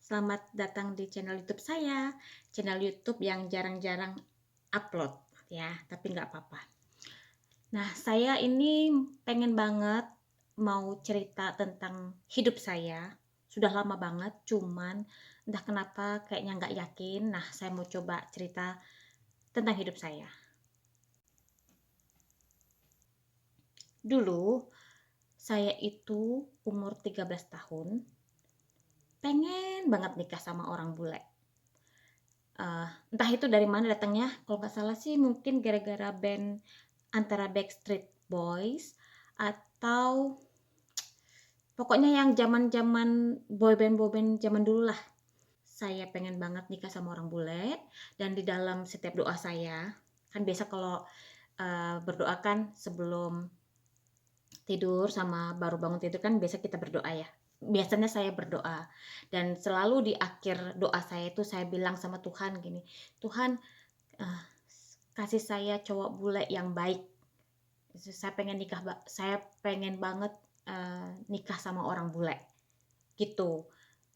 Selamat datang di channel YouTube saya, channel YouTube yang jarang-jarang upload ya, tapi nggak apa-apa. Nah, saya ini pengen banget mau cerita tentang hidup saya. Sudah lama banget, cuman entah kenapa kayaknya nggak yakin. Nah, saya mau coba cerita tentang hidup saya. Dulu, saya itu umur 13 tahun, pengen banget nikah sama orang bule. Entah itu dari mana datangnya, kalau nggak salah sih mungkin gara-gara band antara Backstreet Boys atau pokoknya yang zaman-zaman boyband zaman dulu lah. Saya pengen banget nikah sama orang bule, dan di dalam setiap doa saya, kan biasa kalau berdoa kan sebelum tidur sama baru bangun tidur kan biasa kita berdoa ya. Biasanya saya berdoa, dan selalu di akhir doa saya itu saya bilang sama Tuhan gini, Tuhan, eh, kasih saya cowok bule yang baik. Saya pengen banget nikah sama orang bule gitu.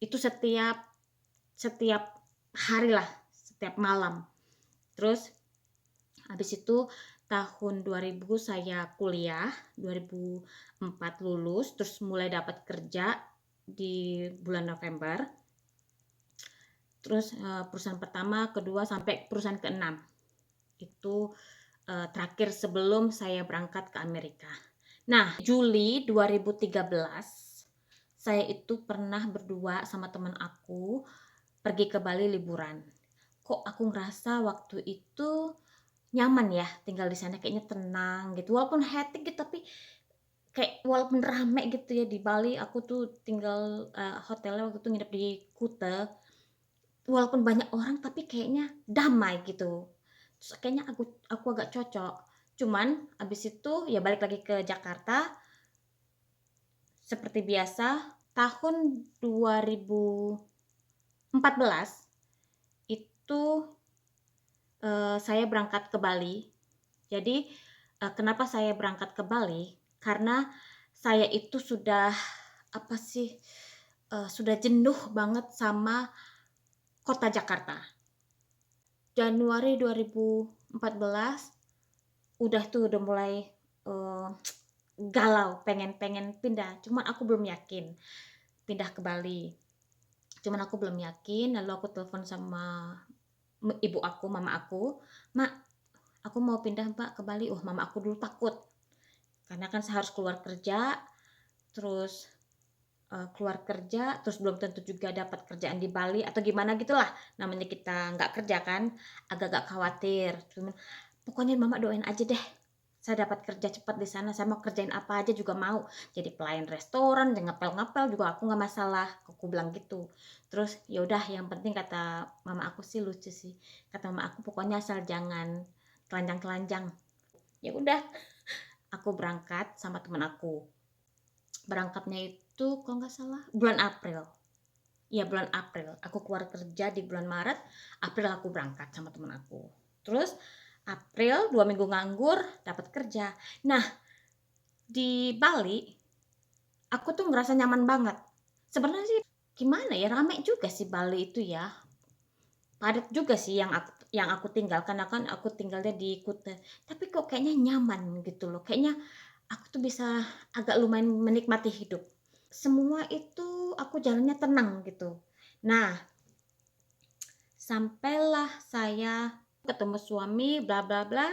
Itu setiap hari lah, setiap malam. Terus habis itu tahun 2000 saya kuliah, 2004 lulus, terus mulai dapat kerja di bulan November. Terus perusahaan pertama, kedua, sampai perusahaan keenam. Itu terakhir sebelum saya berangkat ke Amerika. Nah, Juli 2013, saya itu pernah berdua sama teman aku pergi ke Bali liburan. Kok aku ngerasa waktu itu nyaman ya tinggal di sana, kayaknya tenang gitu. Walaupun hectic gitu, tapi kayak walaupun rame gitu ya di Bali. Aku tuh tinggal hotelnya waktu itu nginep di Kuta. Walaupun banyak orang tapi kayaknya damai gitu. Terus kayaknya aku agak cocok. Cuman abis itu ya balik lagi ke Jakarta seperti biasa. Tahun 2014 itu saya berangkat ke Bali. Jadi kenapa saya berangkat ke Bali? Karena saya itu sudah sudah jenuh banget sama kota Jakarta. Januari 2014 udah mulai uh, galau, pengen pindah. Cuman aku belum yakin pindah ke Bali. Cuman aku belum yakin. Lalu aku telepon sama ibu aku, mama aku, Mak, aku mau pindah Mbak ke Bali. Mama aku dulu takut karena kan saya harus keluar kerja, terus terus belum tentu juga dapat kerjaan di Bali atau gimana gitulah, namanya kita nggak kerja kan, agak-agak khawatir. Cuman pokoknya mama doain aja deh saya dapat kerja cepat di sana, saya mau kerjain apa aja juga mau, jadi pelayan restoran, ngepel-ngepel juga aku nggak masalah, aku bilang gitu. Terus ya udah, yang penting kata mama aku sih, lucu sih, kata mama aku pokoknya asal jangan telanjang-telanjang. Ya udah, aku berangkat sama teman aku. Berangkatnya itu kalau nggak salah bulan April. Ya bulan April. Aku keluar kerja di bulan Maret, April aku berangkat sama teman aku. Terus April 2 minggu nganggur, dapat kerja. Nah, di Bali aku tuh ngerasa nyaman banget. Sebenarnya sih gimana ya, rame juga sih Bali itu ya. Padat juga sih yang aku tinggal, karena kan aku tinggalnya di Kuta. Tapi kok kayaknya nyaman gitu loh. Kayaknya aku tuh bisa agak lumayan menikmati hidup. Semua itu aku jalannya tenang gitu. Nah, sampailah saya ketemu suami, bla bla bla,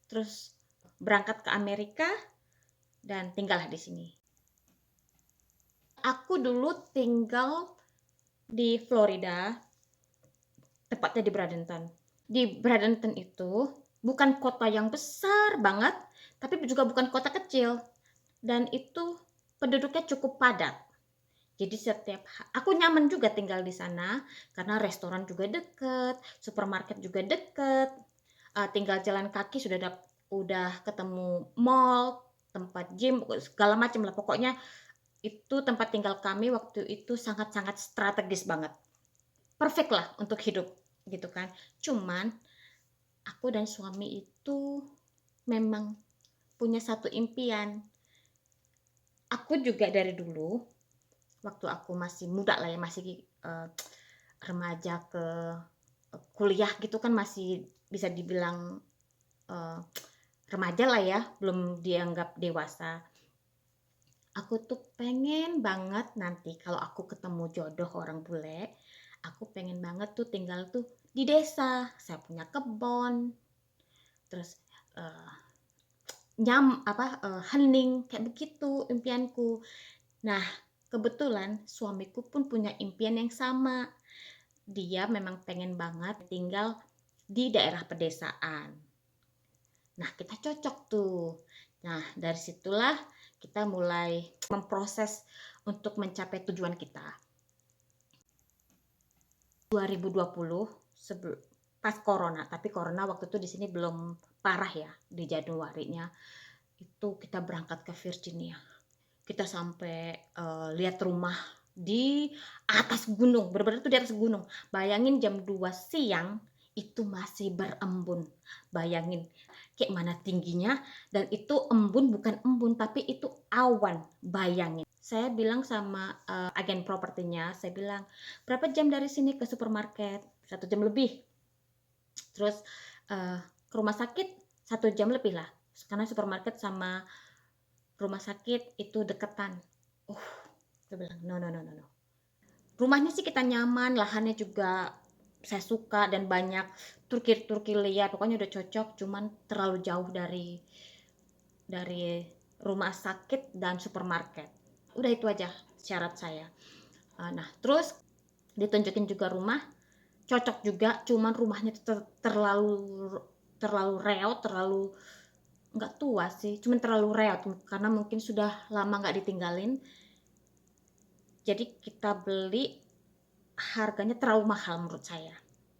terus berangkat ke Amerika dan tinggallah di sini. Aku dulu tinggal di Florida, tepatnya di Bradenton. Di Bradenton itu bukan kota yang besar banget, tapi juga bukan kota kecil. Dan itu penduduknya cukup padat. Jadi aku nyaman juga tinggal di sana karena restoran juga deket, supermarket juga deket, tinggal jalan kaki udah ketemu mall, tempat gym, segala macam lah. Pokoknya itu tempat tinggal kami waktu itu sangat-sangat strategis banget. Perfect lah untuk hidup gitu kan. Cuman aku dan suami itu memang punya satu impian. Aku juga dari dulu waktu aku masih muda lah ya, masih remaja ke kuliah gitu kan, masih bisa dibilang eh, remaja lah ya, belum dianggap dewasa. Aku tuh pengen banget nanti kalau aku ketemu jodoh orang bule, aku pengen banget tuh tinggal tuh di desa. Saya punya kebon, terus eh, hening kayak begitu impianku. Nah, kebetulan suamiku pun punya impian yang sama. Dia memang pengen banget tinggal di daerah pedesaan. Nah, kita cocok tuh. Nah, dari situlah kita mulai memproses untuk mencapai tujuan kita. 2020 pas corona, tapi corona waktu itu di sini belum parah ya, di Januarinya itu kita berangkat ke Virginia. Kita sampai lihat rumah di atas gunung, benar-benar tuh di atas gunung. Bayangin jam 2 siang itu masih berembun. Bayangin kayak mana tingginya, dan itu embun, bukan embun tapi itu awan. Bayangin. Saya bilang sama agen propertinya, saya bilang, berapa jam dari sini ke supermarket? 1 jam lebih. Terus ke rumah sakit 1 jam lebih lah, karena supermarket sama rumah sakit itu deketan. Saya bilang no no no no no. Rumahnya sih kita nyaman, lahannya juga saya suka dan banyak turki liar, pokoknya udah cocok, cuman terlalu jauh dari rumah sakit dan supermarket. Udah itu aja syarat saya. Nah, terus ditunjukin juga rumah, cocok juga, cuman rumahnya terlalu terlalu reot, terlalu nggak tua sih, cuman terlalu reot karena mungkin sudah lama nggak ditinggalin. Jadi kita beli, harganya terlalu mahal menurut saya.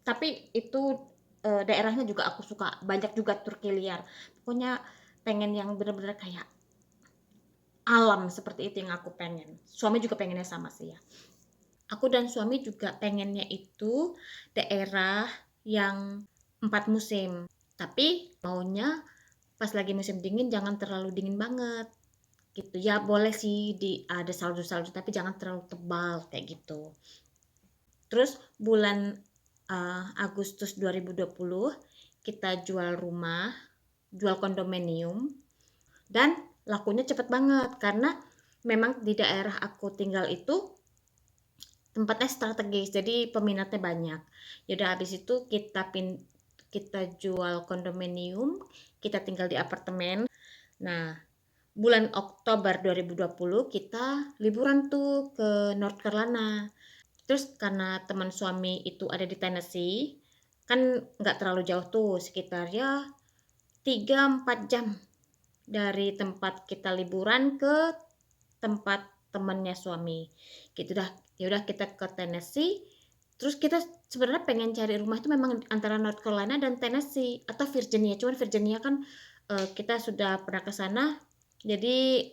Tapi itu daerahnya juga aku suka, banyak juga turki liar. Pokoknya pengen yang bener-bener kayak alam, seperti itu yang aku pengen. Suami juga pengennya sama sih ya. Aku dan suami juga pengennya itu daerah yang 4 musim. Tapi maunya pas lagi musim dingin jangan terlalu dingin banget gitu. Ya boleh sih ada salju-salju tapi jangan terlalu tebal kayak gitu. Terus bulan Agustus 2020 kita jual rumah, jual kondominium, dan lakunya cepet banget karena memang di daerah aku tinggal itu tempatnya strategis, jadi peminatnya banyak. Yaudah, habis itu kita jual kondominium, kita tinggal di apartemen. Nah, bulan Oktober 2020 kita liburan tuh ke North Carolina. Terus karena teman suami itu ada di Tennessee, kan nggak terlalu jauh tuh, sekitar ya 3-4 jam dari tempat kita liburan ke tempat temannya suami. Gitu dah. Ya udah kita ke Tennessee. Terus kita sebenarnya pengen cari rumah itu memang antara North Carolina dan Tennessee atau Virginia. Cuman Virginia kan kita sudah pernah ke sana. Jadi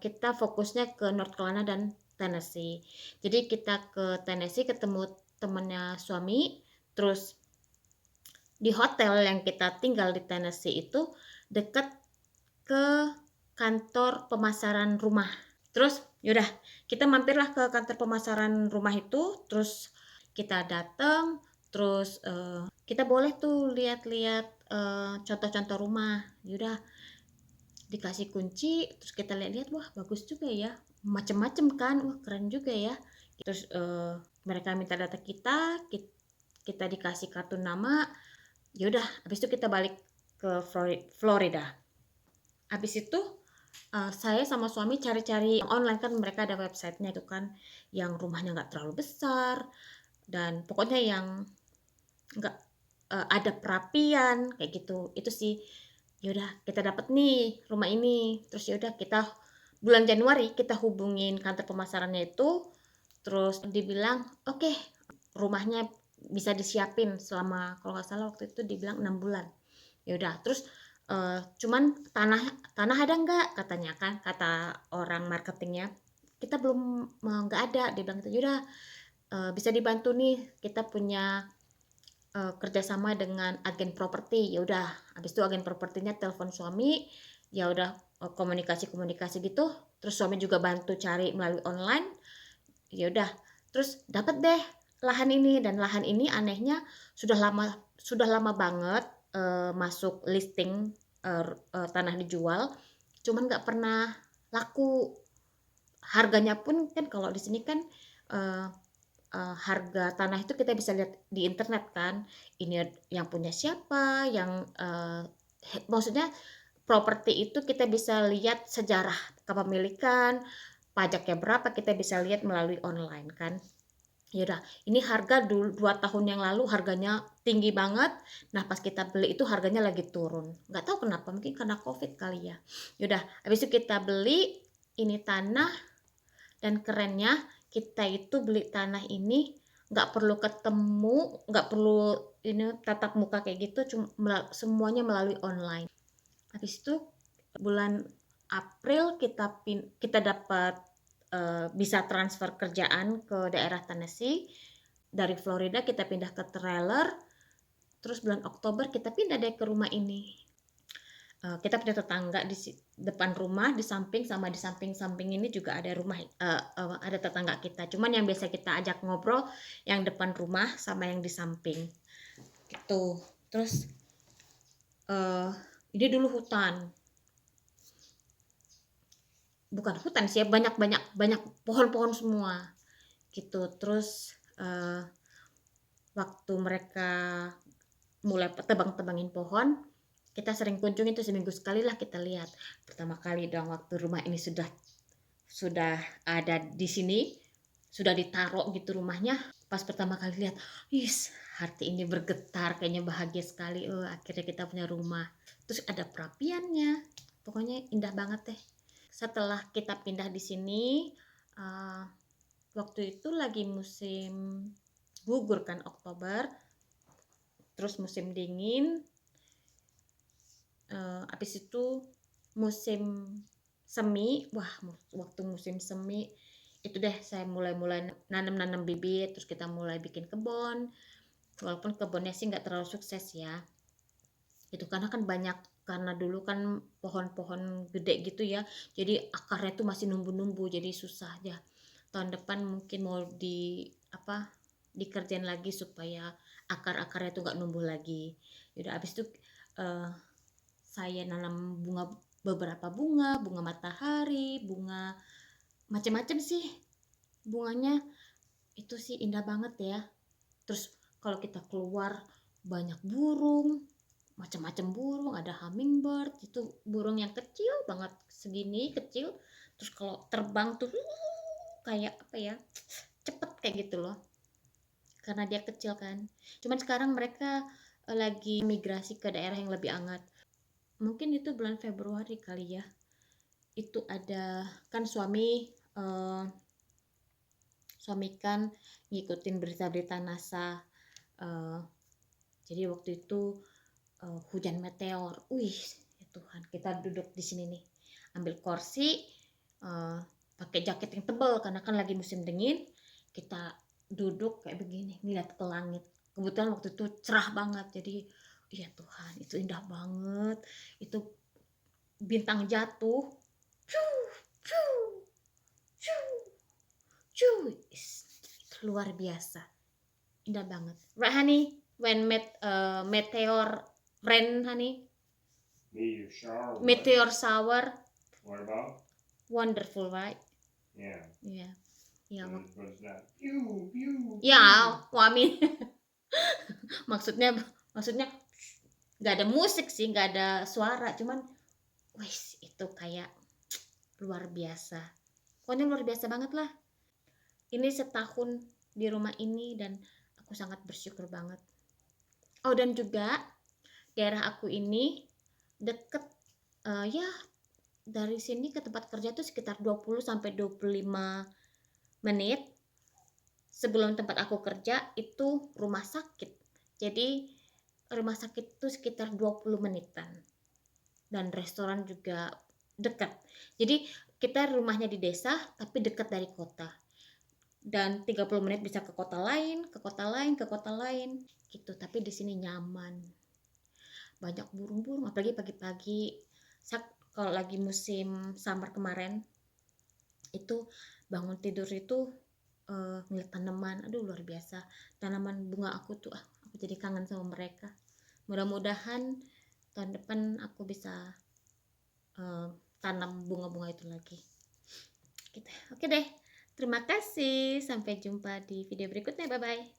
kita fokusnya ke North Carolina dan Tennessee. Jadi kita ke Tennessee ketemu temannya suami. Terus di hotel yang kita tinggal di Tennessee itu dekat ke kantor pemasaran rumah. Terus yaudah kita mampirlah ke kantor pemasaran rumah itu, terus kita datang, terus kita boleh tuh lihat-lihat contoh-contoh rumah. Yaudah dikasih kunci, terus kita lihat-lihat, wah bagus juga ya, macem-macem kan, wah keren juga ya. Terus mereka minta data kita dikasih kartu nama. Yaudah habis itu kita balik ke Florida. Habis itu saya sama suami cari-cari online, kan mereka ada websitenya itu kan, yang rumahnya nggak terlalu besar dan pokoknya yang nggak ada perapian kayak gitu. Itu sih. Yaudah kita dapat nih rumah ini. Terus yaudah kita bulan Januari kita hubungin kantor pemasarannya itu, terus dibilang oke, rumahnya bisa disiapin selama, kalau nggak salah waktu itu dibilang 6 bulan. Yaudah terus cuman tanah ada nggak, katanya kan, kata orang marketingnya. Kita belum, nggak ada, dia bilang gitu. Yaudah bisa dibantu nih, kita punya kerjasama dengan agen properti. Ya udah habis itu agen propertinya telepon suami, ya udah komunikasi gitu. Terus suami juga bantu cari melalui online. Ya udah, terus dapat deh lahan ini, dan lahan ini anehnya sudah lama banget masuk listing tanah dijual, cuman nggak pernah laku. Harganya pun kan kalau di sini kan eh, harga tanah itu kita bisa lihat di internet kan, ini yang punya siapa, yang maksudnya properti itu kita bisa lihat sejarah kepemilikan, pajaknya berapa, kita bisa lihat melalui online kan. Ya udah, ini harga dulu 2 tahun yang lalu harganya tinggi banget. Nah, pas kita beli itu harganya lagi turun. Nggak tahu kenapa, mungkin karena COVID kali ya. Ya udah, habis itu kita beli ini tanah, dan kerennya kita itu beli tanah ini nggak perlu ketemu, nggak perlu ini tatap muka kayak gitu, cuma semuanya melalui online. Habis itu bulan April kita dapat bisa transfer kerjaan ke daerah Tennessee. Dari Florida kita pindah ke trailer, terus bulan Oktober kita pindah deh ke rumah ini. Kita punya tetangga di depan rumah, di samping sama di samping-samping ini juga ada rumah, ada tetangga kita. Cuman yang biasa kita ajak ngobrol yang depan rumah sama yang di samping gitu. Terus ini dulu hutan, bukan hutan sih ya, banyak pohon-pohon semua gitu. Terus waktu mereka mulai tebang-tebangin pohon, kita sering kunjungi itu seminggu sekali lah kita lihat. Pertama kali dong waktu rumah ini sudah ada di sini, sudah ditaruh gitu rumahnya. Pas pertama kali lihat, is, hati ini bergetar, kayaknya bahagia sekali. Akhirnya kita punya rumah. Terus ada perapiannya, pokoknya indah banget deh. Setelah kita pindah di sini, waktu itu lagi musim gugur kan, Oktober, terus musim dingin. Habis itu musim semi, wah waktu musim semi itu deh saya mulai nanam bibit, terus kita mulai bikin kebun. Walaupun kebunnya sih nggak terlalu sukses ya, itu karena kan banyak, karena dulu kan pohon-pohon gede gitu ya, jadi akarnya tuh masih numbu-numbu, jadi susah ya. Tahun depan mungkin mau dikerjain lagi supaya akar-akarnya tuh nggak numbuh lagi. Udah abis itu uh, saya nanam beberapa bunga matahari, bunga macam-macam sih bunganya. Itu sih indah banget ya. Terus kalau kita keluar banyak burung, macam-macam burung, ada hummingbird, itu burung yang kecil banget, segini kecil. Terus kalau terbang tuh kayak apa ya, cepet kayak gitu loh, karena dia kecil kan. Cuman sekarang mereka lagi migrasi ke daerah yang lebih hangat. Mungkin itu bulan Februari kali ya. Itu ada kan suami kan ngikutin berita-berita NASA. Jadi waktu itu hujan meteor. Wih, ya Tuhan, kita duduk di sini nih, ambil kursi, pakai jaket yang tebal karena kan lagi musim dingin. Kita duduk kayak begini, ngeliat ke langit. Kebetulan waktu itu cerah banget, jadi ya Tuhan, itu indah banget. Itu bintang jatuh, luar biasa, indah banget. Right, honey? When meteor rain, honey? Meteor shower. Meteor shower. What about? Wonderful, right? Yeah. Yeah. Yeah. But it's not. Pew, pew, Ya, Wami. maksudnya nggak ada musik sih, nggak ada suara, cuman wis itu kayak luar biasa. Pokoknya luar biasa banget lah. Ini setahun di rumah ini dan aku sangat bersyukur banget. Oh, dan juga daerah aku ini deket, ya dari sini ke tempat kerja tuh sekitar 20 sampai 25 menit. Sebelum tempat aku kerja itu rumah sakit. Jadi rumah sakit itu sekitar 20 menitan. Dan restoran juga dekat. Jadi kita rumahnya di desa tapi dekat dari kota. Dan 30 menit bisa ke kota lain, ke kota lain, ke kota lain gitu. Tapi di sini nyaman. Banyak burung-burung, apalagi pagi-pagi. Kalau lagi musim summer kemarin, itu bangun tidur itu ngeliat tanaman, aduh luar biasa. Tanaman bunga aku tuh, aku jadi kangen sama mereka. Mudah-mudahan tahun depan aku bisa tanam bunga-bunga itu lagi. Gitu. Oke deh, terima kasih. Sampai jumpa di video berikutnya. Bye-bye.